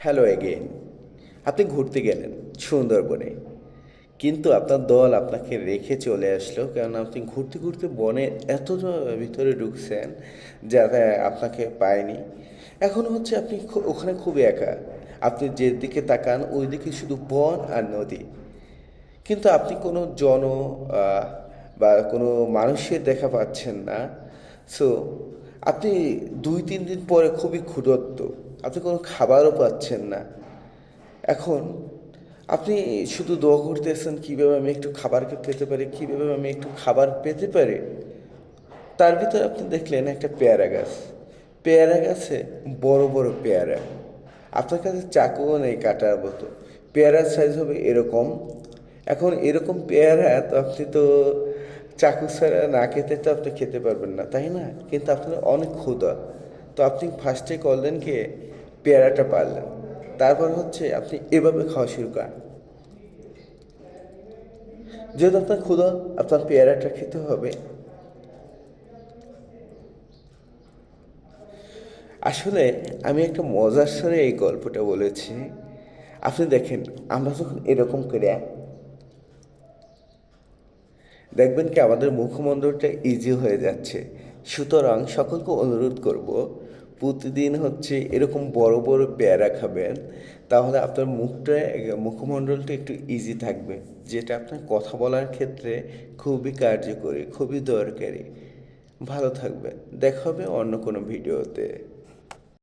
Hello again. আপনি ঘুরতে গেলেন সুন্দরবনে, কিন্তু আপনার দল আপনাকে রেখে চলে আসলো, কারণ আপনি ঘুরতে ঘুরতে বনে এতটা ভিতরে ঢুকছেন যাতে আপনাকে পায়নি। এখন হচ্ছে আপনি ওখানে খুবই একা। আপনি যেদিকে তাকান ওই দিকে শুধু বন আর নদী, কিন্তু আপনি কোনো আহ, বা কোনো মানুষের দেখা পাচ্ছেন না। সো আপনি 2-3 দিন পরে খুবই ক্ষুধার্ত, আপনি কোনো খাবারও পাচ্ছেন না। এখন আপনি শুধু দোয়া করতেছেন কীভাবে আমি একটু খাবারকে পেতে পারি, কীভাবে আমি একটু খাবার পেতে পারি। তার ভিতরে আপনি দেখলেন একটা পেয়ারা গাছ। পেয়ারা গাছে বড় বড় পেয়ারা। আপনার কাছে চাকুও নেই কাটার মতো। পেয়ারার সাইজ হবে এরকম। এখন এরকম পেয়ারা তো আপনি তো চাকু ছাড়া না খেতে তো আপনি খেতে পারবেন না, তাই না? কিন্তু আপনার অনেক ক্ষুধা। তো আপনি ফার্স্টে করলেন কি, পেয়ারাটা পারলেন। তারপর হচ্ছে আপনি এভাবে খাওয়া শুরু করেন। যেহেতু আপনার ক্ষুধা, আপনার পেয়ারাটা খেতে হবে। আসলে আমি একটা মজার স্বরে এই গল্পটা বলেছি। আপনি দেখেন, আমরা যখন এরকম করে দেখবেন কি আমাদের মুখমণ্ডলটা ইজি হয়ে যাচ্ছে। সুতরাং সকলকে অনুরোধ করব, প্রতিদিন হচ্ছে এরকম বড় বড় পেয়ারা খাবেন। তাহলে আপনার মুখমণ্ডলটা একটু ইজি থাকবে, যেটা আপনার কথা বলার ক্ষেত্রে খুবই কার্যকরী, খুবই দরকারি। ভালো থাকবেন। দেখা হবে অন্য কোনো ভিডিওতে।